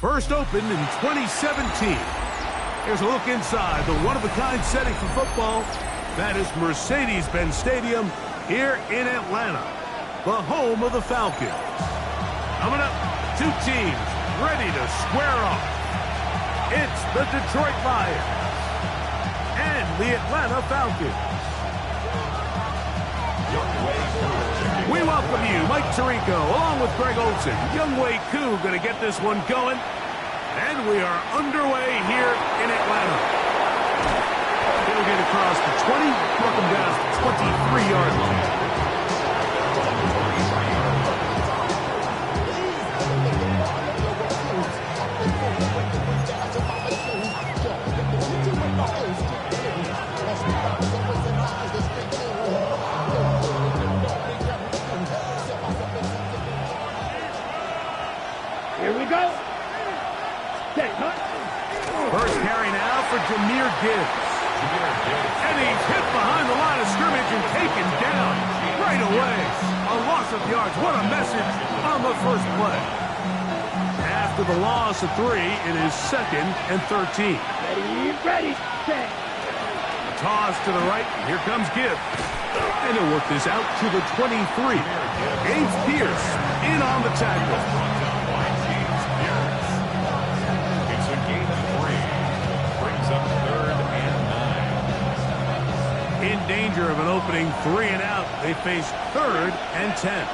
First opened in 2017. Here's a look inside the one-of-a-kind setting for football. That is Mercedes-Benz Stadium here in Atlanta, the home of the Falcons. Coming up, two teams ready to square off. It's the Detroit Lions and the Atlanta Falcons. We welcome you, Mike Tirico, along with Greg Olson. Younghoe Koo going to get this one going. And we are underway here in Atlanta. He'll get across the 20, work him down to the 23-yard line. Here we go. First carry now for Jahmyr Gibbs. And he's hit behind the line of scrimmage and taken down right away. A loss of yards. What a message on the first play. After the loss of 3, it is 2nd and 13. Ready. A toss to the right. Here comes Gibbs. And he'll work this out to the 23. James Pierce in on the tackle. In danger of an opening 3 and out. They face 3rd and 10.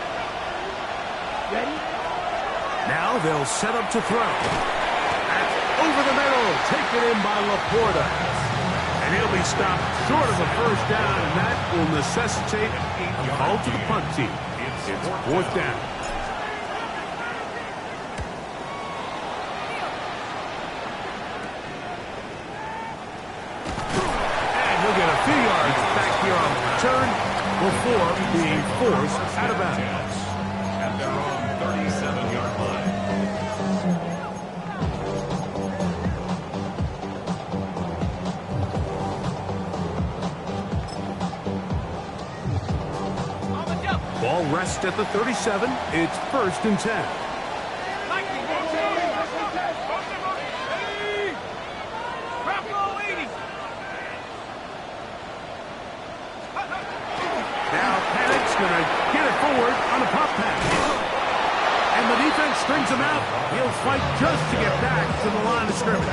Ready? Now they'll set up to throw. That's over the middle, taken in by Laporta. And he'll be stopped short of a first down, and that will necessitate a call to the punt team. It's 4th down. Get a few yards back here on the return before being forced out of bounds. At their own 37-yard line. Ball rests at the 37. It's 1st and 10. Strings him out. He'll fight just to get back to the line of scrimmage.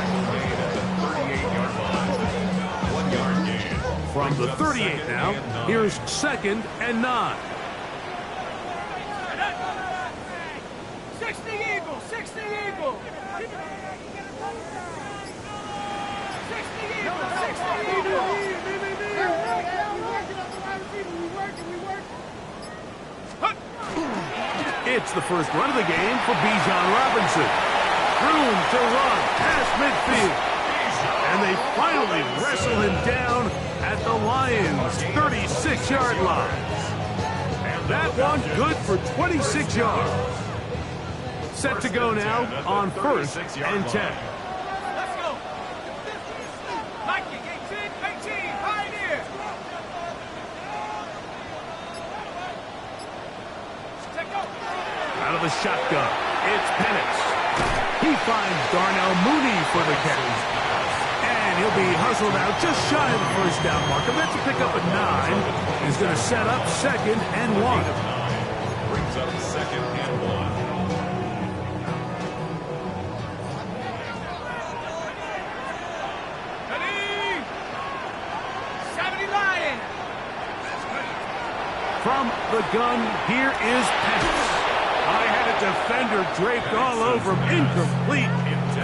From the 38 now, here's 2nd and 9. 60 Eagles. 60 Eagles. 60 Eagles. It's the first run of the game for Bijan Robinson. Room to run past midfield. And they finally wrestle him down at the Lions' 36-yard line. That one good for 26 yards. Set to go now on 1st and 10. Let's go. Mikey, 18, Pioneer. Out of the shotgun, it's Penix. He finds Darnell Mooney for the catch. And he'll be hustled out just shy of the first down marker. That's a pickup at 9. He's going to set up 2nd and 1. Brings up 2nd and 1. From the gun, here is Penix. I had a defender draped all over him. Incomplete.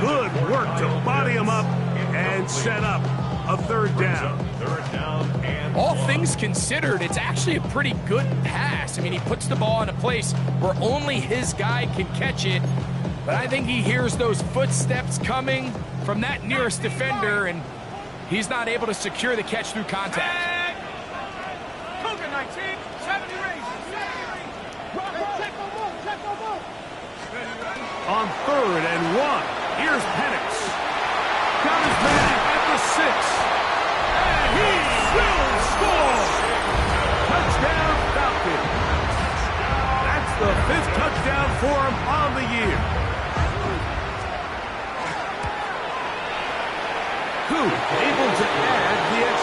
Good work to body him up and set up a 3rd down. All things considered, it's actually a pretty good pass. I mean, he puts the ball in a place where only his guy can catch it. But I think he hears those footsteps coming from that nearest defender, and he's not able to secure the catch through contact. Cougar 19, 70 raises. On 3rd and 1, here's Penix. Got his man at the 6. And he will score! Touchdown Falcons. That's the 5th touchdown for him on the year.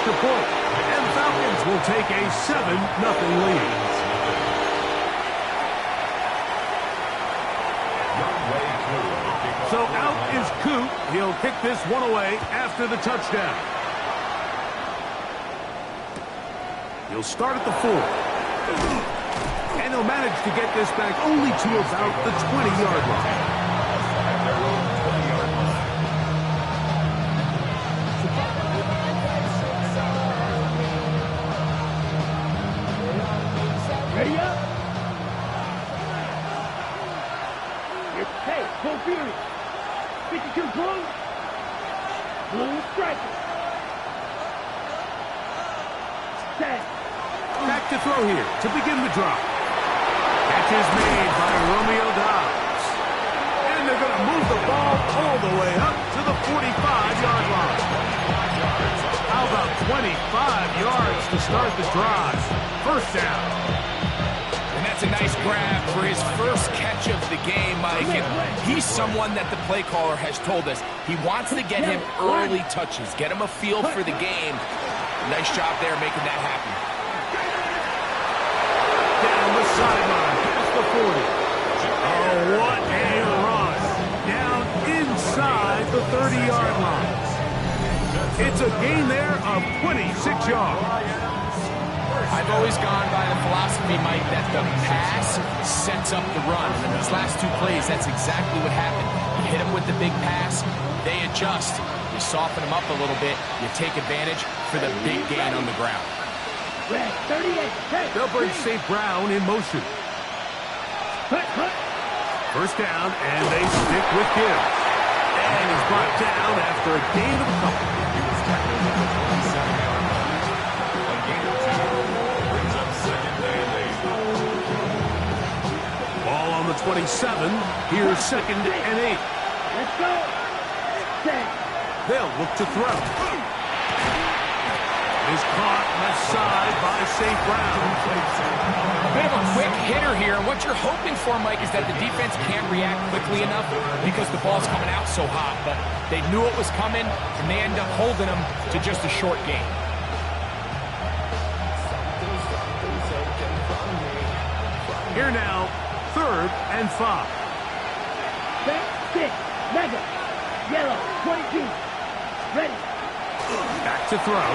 extra point. And the Falcons will take a 7-0 lead. So out is Coot. He'll kick this one away after the touchdown. He'll start at the 4. And he'll manage to get this back only to about the 20-yard line. Ready up? Hey, full fury. 52 blue. Blue striker. Set. Back to throw here to begin the drop. Catch is made by Romeo Doubs. And they're going to move the ball all the way up to the 45-yard line. How about 25 yards to start the drive? First down. And that's a nice grab for his first catch of the game, Mike. And he's someone that the play caller has told us he wants to get him early touches, get him a feel for the game. Nice job there making that happen. Down the sideline, past the 40. Oh, what a run. Down inside the 30-yard line. It's a gain there of 26 yards. I've always gone by the philosophy, Mike, that the pass sets up the run. And in these last 2 plays, that's exactly what happened. You hit them with the big pass, they adjust. You soften them up a little bit, you take advantage for the big gain on the ground. They'll bring St. Brown in motion. First down, and they stick with Gibbs. And he's brought down after a gain of a couple. Ball on the 27. Here's 2nd and 8. Let's go. They'll look to throw. Is caught left side by St. Brown. A bit of a quick hitter here, and what you're hoping for, Mike, is that the defense can't react quickly enough because the ball's coming out so hot. But they knew it was coming, and they end up holding them to just a short gain. Here now, 3rd and 5. Set, 6, mega, yellow, 22, ready. Back to throw.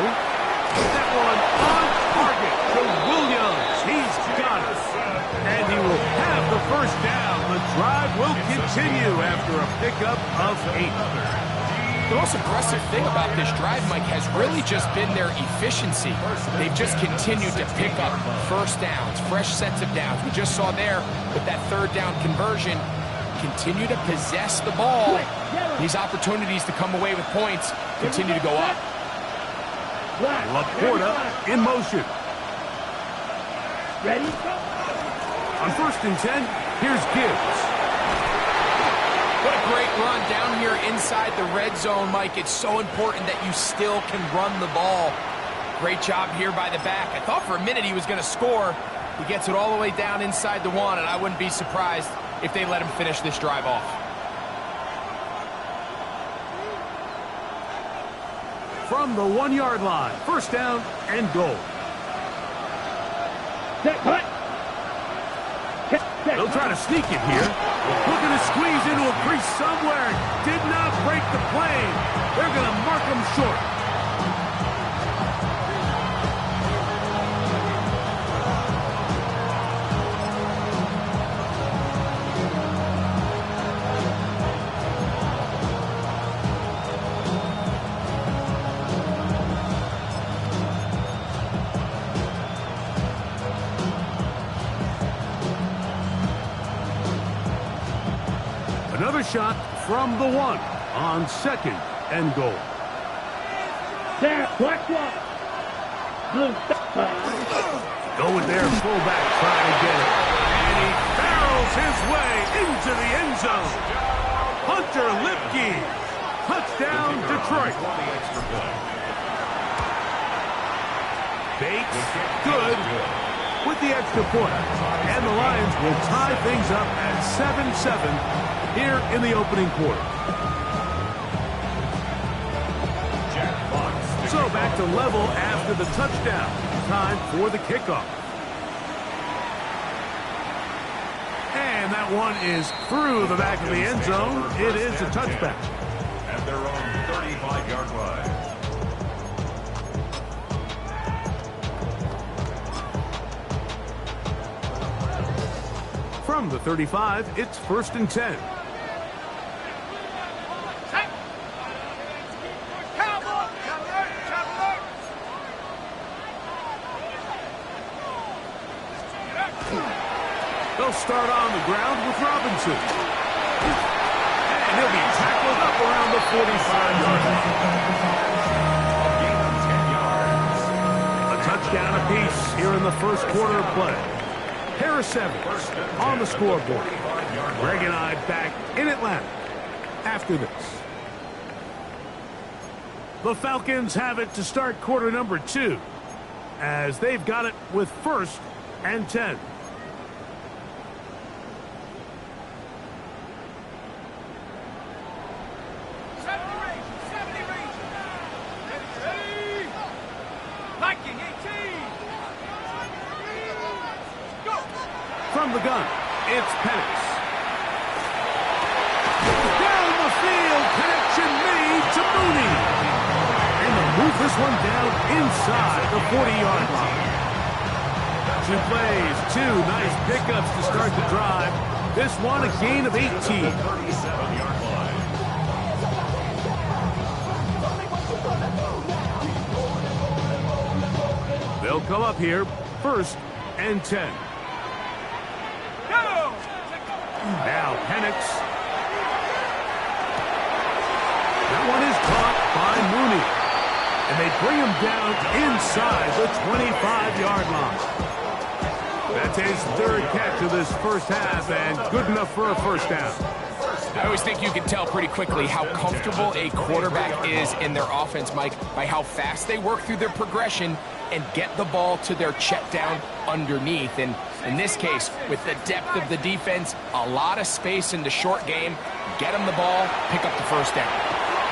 That one on target to Williams. He's got it. And he will have the first down. The drive will continue after a pickup of 8. The most impressive thing about this drive, Mike, has really just been their efficiency. They've just continued to pick up first downs, fresh sets of downs. We just saw there with that 3rd down conversion, continue to possess the ball. These opportunities to come away with points continue to go up. Laporta in motion. Ready? On 1st and 10, here's Gibbs. What a great run down here inside the red zone, Mike. It's so important that you still can run the ball. Great job here by the back. I thought for a minute he was going to score. He gets it all the way down inside the 1, and I wouldn't be surprised if they let him finish this drive off. From the 1-yard line, first down and goal. Set, cut. They'll try to sneak it here. Looking to squeeze into a crease somewhere. Did not break the plane. They're going to mark him short. Another shot from the 1 on 2nd and goal. There, black one. Blue. Going there, fullback trying to get it. And he barrels his way into the end zone. Hunter Lipke. Touchdown, Detroit. Bates, good with the extra point. And the Lions will tie things up at 7-7 here in the opening quarter. So back to level after the touchdown. Time for the kickoff. And that one is through the back of the end zone. It is a touchback. At their own 35-yard line. From the 35, it's 1st and 10. They'll start on the ground with Robinson. And he'll be tackled up around the 45-yard line. A touchdown apiece here in the first quarter of play. Harris Evans on the scoreboard. Greg and I back in Atlanta after this. The Falcons have it to start quarter number 2 as they've got it with 1st and 10. From the gun, it's Penix. Down the field, connection made to Mooney. And they'll move this one down inside the 40-yard line. 2 plays, 2 nice pickups to start the drive. This one a gain of 18. 37-yard line. They'll come up here, 1st and 10. Now Penix. That one is caught by Mooney. And they bring him down inside the 25-yard line. That's his 3rd catch of this first half and good enough for a first down. I always think you can tell pretty quickly how comfortable a quarterback is in their offense, Mike, by how fast they work through their progression and get the ball to their check down underneath. And in this case, with the depth of the defense, a lot of space in the short game, get them the ball, pick up the first down.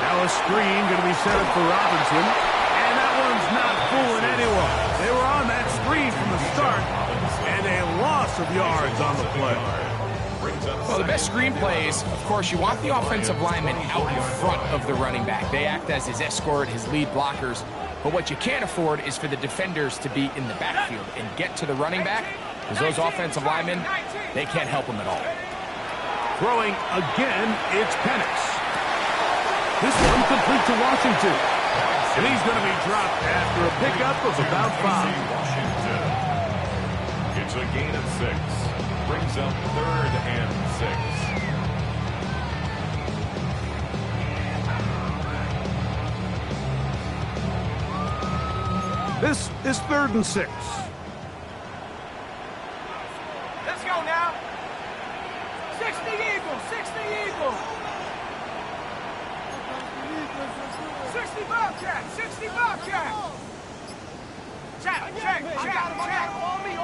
Now a screen going to be set up for Robinson, and that one's not fooling anyone. They were on that screen from the start, and a loss of yards on the play. Well, the best screenplay is, of course, you want the offensive lineman out in front of the running back. They act as his escort, his lead blockers. But what you can't afford is for the defenders to be in the backfield and get to the running back, because those offensive linemen, they can't help him at all. Throwing again, it's Penix. This one complete to Washington. And he's going to be dropped after a pickup of about 5. Washington. It's a gain of 6. Brings up 3rd and 6. This is 3rd and 6. Let's go now. 60 Eagles, 60 Eagles. 60 Bobcat, 60 Bobcat. Check. On me.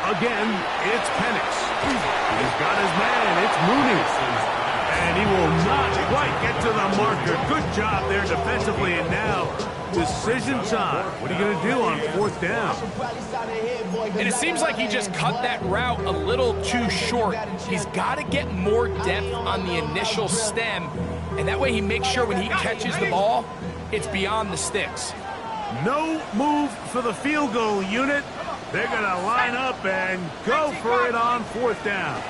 Again, it's Penix. He's got his man. It's Mooney. And he will not quite get to the marker. Good job there defensively. And now, decision time. What are you going to do on 4th down? And it seems like he just cut that route a little too short. He's got to get more depth on the initial stem. And that way he makes sure when he catches the ball, it's beyond the sticks. No move for the field goal unit. They're going to line up and go for it on 4th down.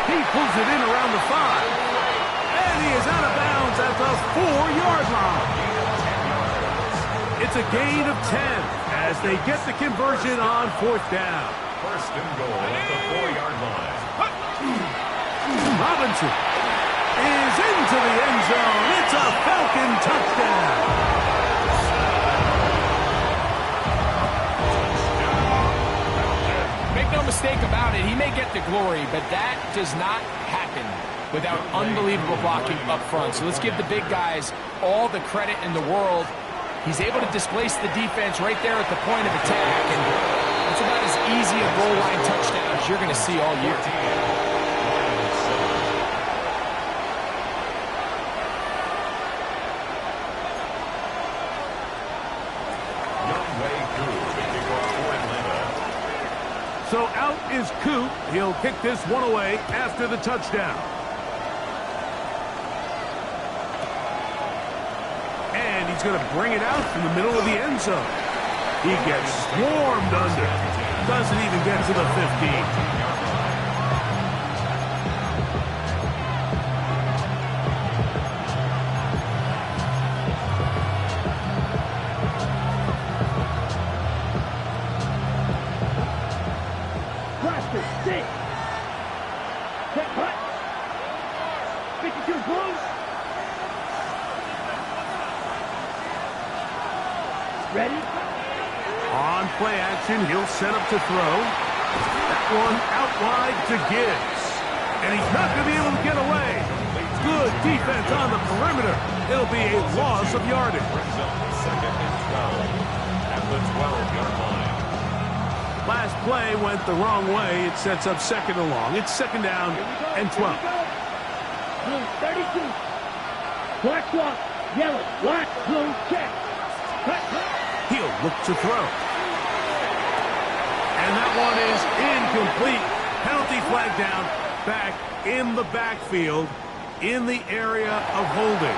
He pulls it in around the 5. And he is out of bounds at the 4-yard line. It's a gain of 10 as they get the conversion on 4th down. 1st and goal at the 4-yard line. Robinson is into the end zone. It's a Falcon touchdown. Make no mistake about it, he may get the glory, but that does not happen without unbelievable blocking up front. So let's give the big guys all the credit in the world. He's able to displace the defense right there at the point of attack, and that's about as easy a goal line touchdown as you're going to see all year. Clay Coop, the kickoff for Atlanta. So out is Coop. He'll kick this one away after the touchdown. And he's going to bring it out from the middle of the end zone. He gets swarmed under. Doesn't even get to the 15. Ready? On play action, he'll set up to throw. That one out wide to Gibbs. And he's not going to be able to get away. Good defense on the perimeter. It'll be a loss of yardage. Brings up 2nd and 12 at the 12-yard line. Last play went the wrong way. It sets up 2nd and long. It's 2nd down and 12. Blue 32. Black swap. Yellow. Black. Blue check. He'll look to throw. And that one is incomplete. Penalty flag down. Back in the backfield in the area of holding.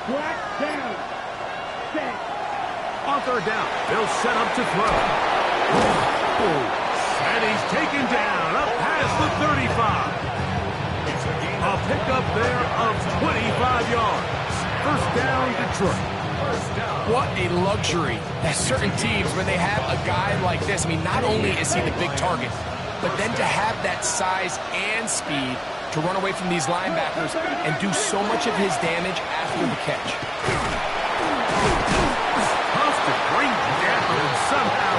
Black down. Set. On 3rd down, they'll set up to throw. And he's taken down up past the 35. A pickup there of 25 yards. 1st down, Detroit. What a luxury that certain teams, when they have a guy like this, I mean, not only is he the big target, but then to have that size and speed to run away from these linebackers and do so much of his damage after the catch. Tough to bring down, and somehow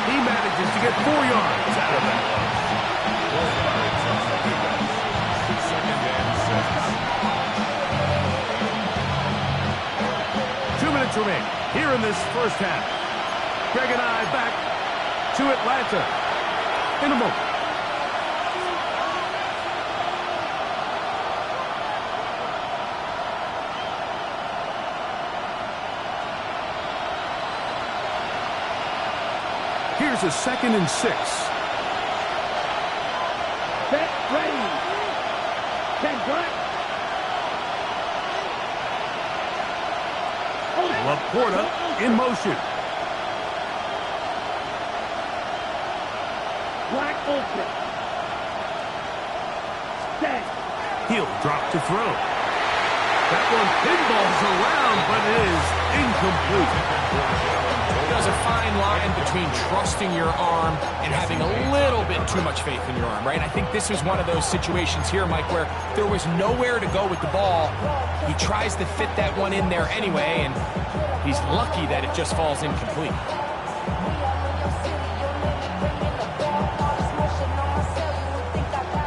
he manages to get 4 yards out of that. 2nd and 6. 2 minutes remain here in this first half. Greg and I back to Atlanta in a moment. Here's a 2nd and 6. Set. Ready. 10 black. Laporta in motion. Black ultra. Set. He'll drop to throw. That one pinballs around, but it is incomplete. There's a fine line between trusting your arm and having a little bit too much faith in your arm, right? I think this is one of those situations here, Mike, where there was nowhere to go with the ball. He tries to fit that one in there anyway, and he's lucky that it just falls incomplete.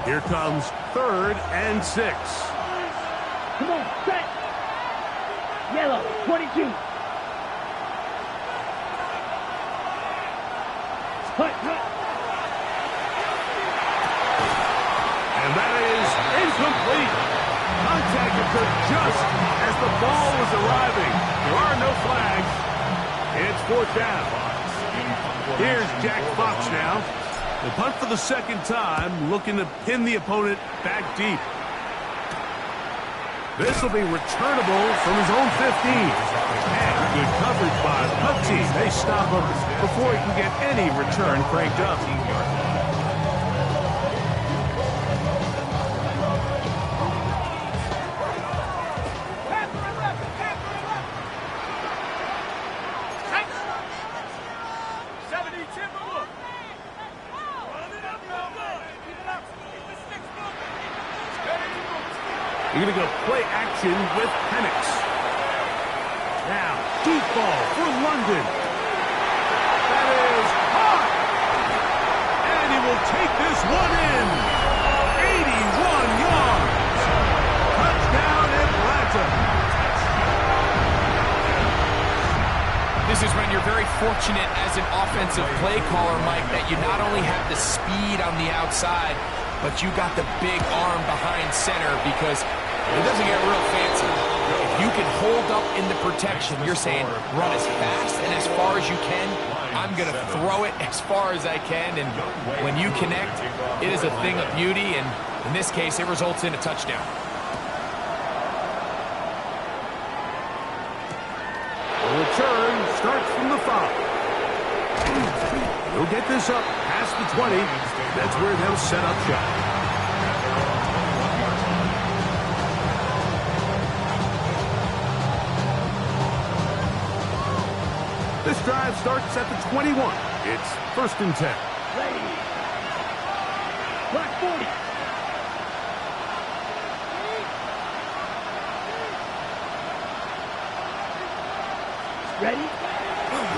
Here comes 3rd and 6. Come on. Set. Yellow. 22. Hut. And that is incomplete. Contact occurred just as the ball was arriving. There are no flags. It's 4th down. Here's Jack Fox now. The punt for the 2nd time, looking to pin the opponent back deep. This will be returnable from his own 15. And good coverage by the punt team. They stop him before he can get any return cranked up. You're going to go play action with Penix. Now, deep ball for London. That is hot. And he will take this one in. 81 yards. Touchdown, Atlanta. This is when you're very fortunate as an offensive play caller, Mike, that you not only have the speed on the outside, but you got the big arm behind center, because it doesn't get real fancy. If you can hold up in the protection, you're saying run as fast and as far as you can. I'm going to throw it as far as I can, and when you connect, it is a thing of beauty, and in this case, it results in a touchdown. The return starts from the 5. He'll get this up past the 20. That's where they'll set up shop. This drive starts at the 21. It's 1st and 10. Ready. Black 40. Ready?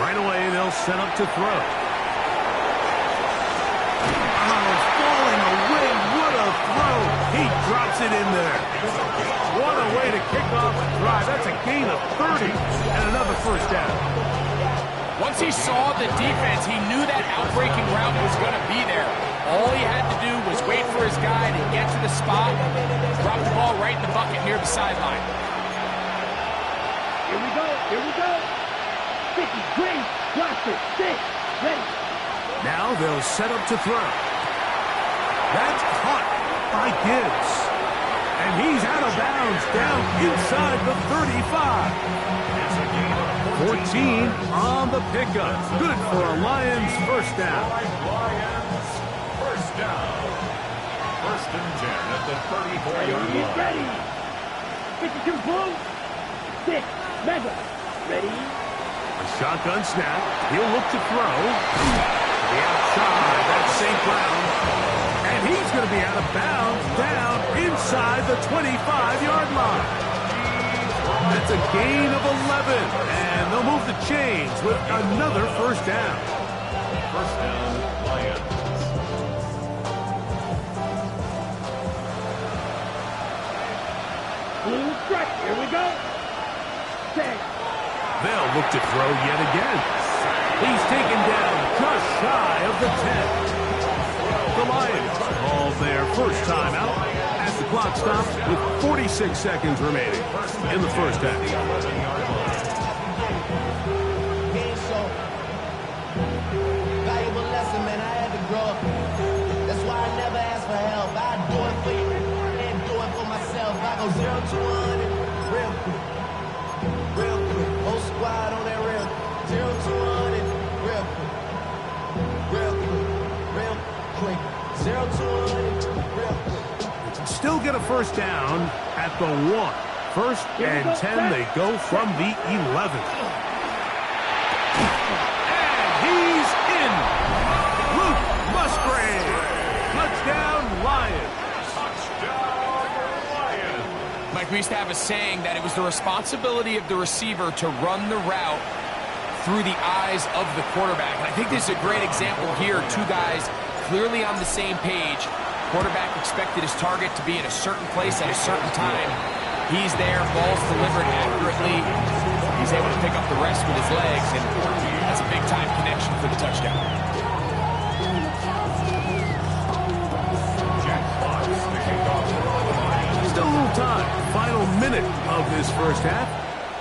Right away, they'll set up to throw. Oh, falling away. What a throw. He drops it in there. What a way to kick off the drive. That's a gain of 30 and another 1st down. Once he saw the defense, he knew that outbreaking route was going to be there. All he had to do was wait for his guy to get to the spot, drop the ball right in the bucket near the sideline. Here we go. Here we go. 50, green, blaster, 6, ready. Now they'll set up to throw. That's caught by Gibbs. And he's out of bounds down inside the 35. 14 on the pickup. Good for a Lions 1st down. Lions 1st down. 1st and 10 at the 34-yard line. Ready. 52 blue, 6, mega, ready. A shotgun snap. He'll look to throw. To the outside. That's St. Brown. And he's going to be out of bounds down inside the 25-yard line. That's a gain of 11. And they'll move the chains with another 1st down. 1st down, Lions. Blue strike, here we go. 10. They'll look to throw yet again. He's taken down just shy of the 10. The Lions call their 1st time out as the clock stops with 46 seconds remaining in the 1st half. Valuable lesson, man. I had to grow up. That's why I never ask for help. I do it for you and do it for myself. I go 0 to 100 real quick. Real quick. Whole squad on that real quick. 0 to 100 real quick. Real quick. Real quick. 0 to 100 real quick. Still get a 1st down at the 1. 1st and 10, they go from the 11. And he's in. Luke Musgrave. Touchdown, Lions. Touchdown, Lions. Mike, we used to have a saying that it was the responsibility of the receiver to run the route through the eyes of the quarterback. And I think this is a great example here. Two guys clearly on the same page. Quarterback expected his target to be in a certain place at a certain time. He's there, ball's delivered accurately. He's able to pick up the rest with his legs, and that's a big-time connection for the touchdown. Jack Fox to kick off. Still a little time. Final minute of this 1st half.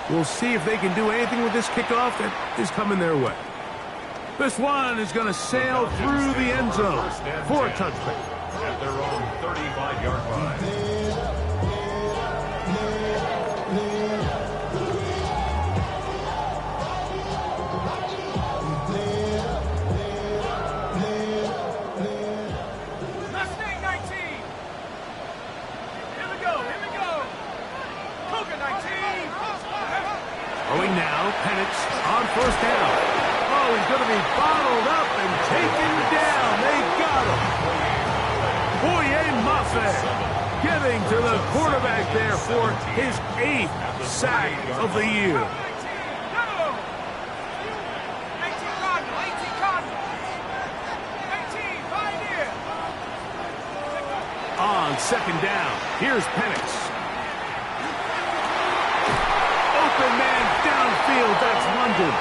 We'll see if they can do anything with this kickoff that is coming their way. This one is going to sail through the end zone for a touchdown. At their own 35-yard line. Mustang 19. Here we go. Cougar 19. Throwing now, Penix on 1st down. Oh, he's going to be bottled up and taken down. They got him. Boye Mafe. Getting to the quarterback there for his 8th sack of the year. On 2nd down, here's Penix. Open man downfield, that's London.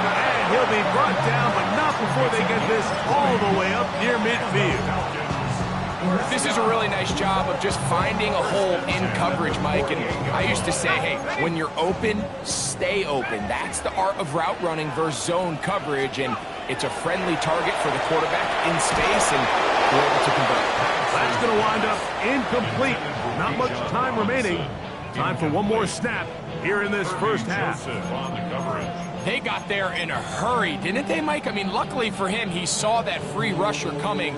And he'll be brought down, but not before they get this all the way up near midfield. This is a really nice job of just finding a hole in coverage, Mike. And I used to say, hey, when you're open, stay open. That's the art of route running versus zone coverage. And it's a friendly target for the quarterback in space, and we're able to convert. That's going to wind up incomplete. Not much time remaining. Time for one more snap here in this first half. They got there in a hurry, didn't they, Mike? I mean, luckily for him, he saw that free rusher coming,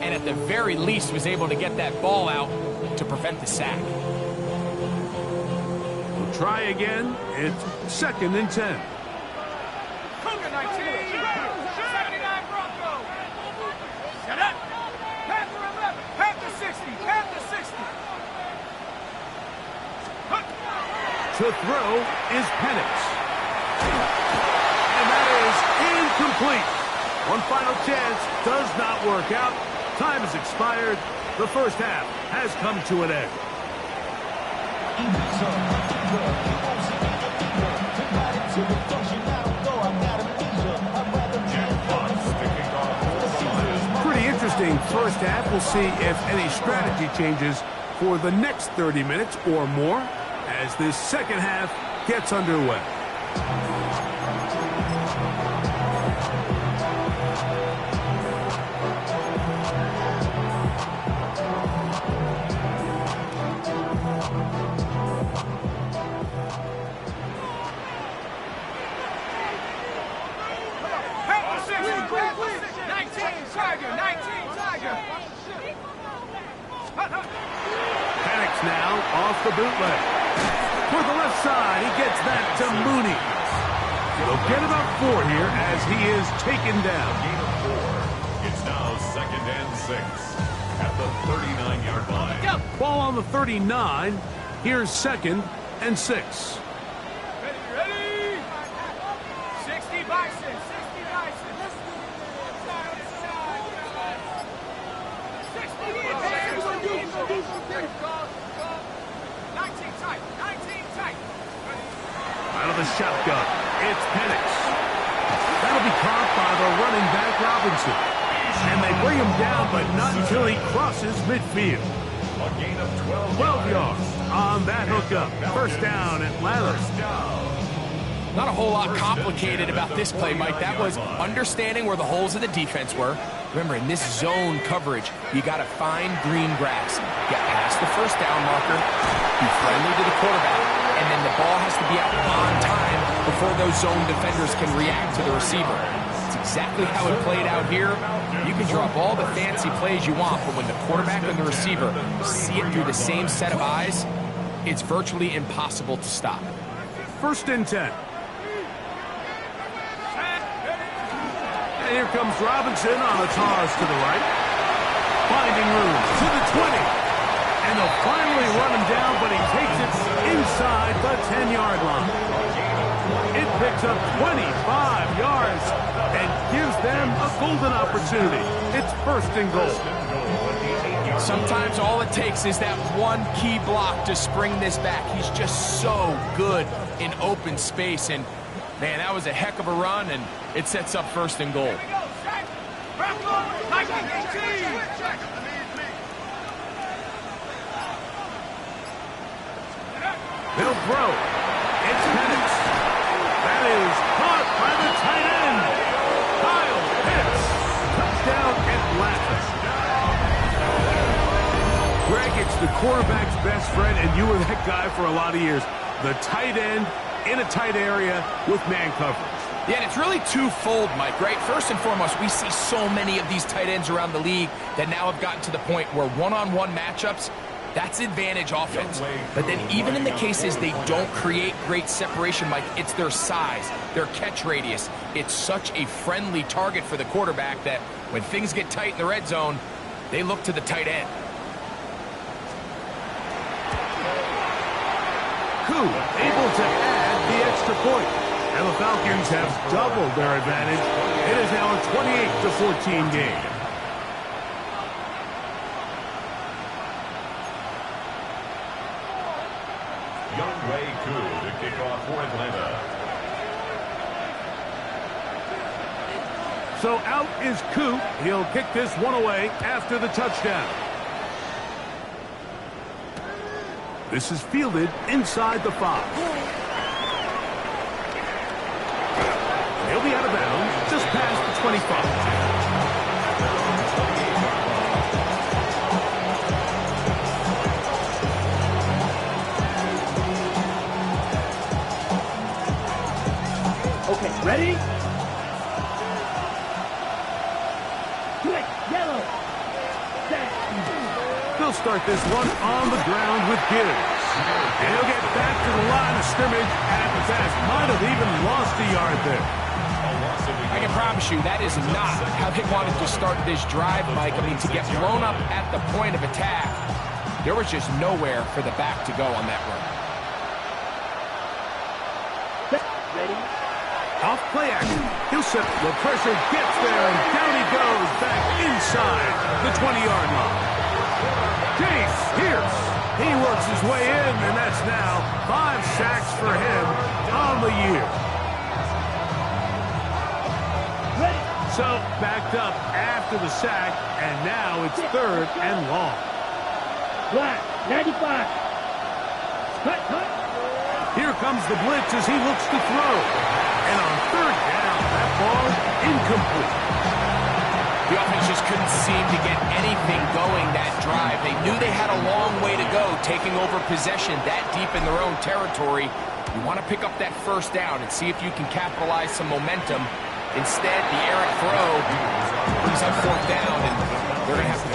and at the very least was able to get that ball out to prevent the sack. We'll try again. It's 2nd and 10. Cougar 19, 79 Broncos. Set up. Panther 11, Panther 60, Panther 60. To throw is Penix. And that is incomplete. One final chance does not work out. Time has expired. The first half has come to an end. Pretty interesting first half. We'll see if any strategy changes for the next 30 minutes or more as this second half gets underway. Penix now off the bootleg. For the left side, he gets that to Mooney. They'll get about 4 here as he is taken down. Gain of 4. It's now 2nd and 6 at the 39-yard line. Ball on the 39. Here's 2nd and 6. Ready? 60 Bison, 60 Bison. 19 tight, 19 tight. Out of the shotgun, it's Penix. That'll be caught by the running back Robinson. And they bring him down, but not until he crosses midfield. A gain of 12 yards on that hookup. First down, Atlanta. Not a whole lot complicated about this play, Mike. That was understanding where the holes of the defense were. Remember, in this zone coverage, you got to find green grass. Get past the first down marker, be friendly to the quarterback, and then the ball has to be out on time before those zone defenders can react to the receiver. It's exactly how it played out here. You can draw up all the fancy plays you want, but when the quarterback and the receiver see it through the same set of eyes, it's virtually impossible to stop. 1st and 10. And here comes Robinson on a toss to the right. Finding room to the 20. And they'll finally run him down, but he takes it inside the 10-yard line. It picks up 25 yards and gives them a golden opportunity. It's 1st and goal. Sometimes all it takes is that one key block to spring this back. He's just so good in open space, and man, that was a heck of a run, and it sets up 1st and goal. They'll throw. It's Penix. That is caught by the tight end. Kyle Pitts. Touchdown, Atlanta. Greg, it's the quarterback's best friend, and you were that guy for a lot of years. The tight end in a tight area with man coverage. Yeah, and it's really twofold, Mike, right? First and foremost, we see so many of these tight ends around the league that now have gotten to the point where one-on-one matchups, that's advantage offense. But then even in the cases they don't create great separation, Mike, it's their size, their catch radius. It's such a friendly target for the quarterback that when things get tight in the red zone, they look to the tight end. Koo able to add the extra point. And the Falcons have doubled their advantage. It is now a 28-14 game. Younghoe Koo to kick off for Atlanta. So out is Koo. He'll kick this one away after the touchdown. This is fielded inside the 5. He'll be out of bounds just past the 25. Okay, ready? Switch, yellow. Set. They'll start this one on the ground with Gibbs. And he'll get back to the line of scrimmage at the best. Might have even lost a yard there. I can promise you that is not how they wanted to start this drive, Mike. I mean, to get blown up at the point of attack, there was just nowhere for the back to go on that run. Ready? Off play action. He'll set the pressure, gets there, and down he goes back inside the 20-yard line. Chase Pierce. He works his way in, and that's now 5 sacks for him on the year. Ready? So backed up after the sack, and now it's 3rd and long. Black, 95. Cut, cut. Here comes the blitz as he looks to throw. And on 3rd down, that ball incomplete. The offense just couldn't seem to get anything going that drive. They knew they had a long way to go, taking over possession that deep in their own territory. You want to pick up that 1st down and see if you can capitalize some momentum. Instead, the errant throw brings up 4th down, and they're going to have to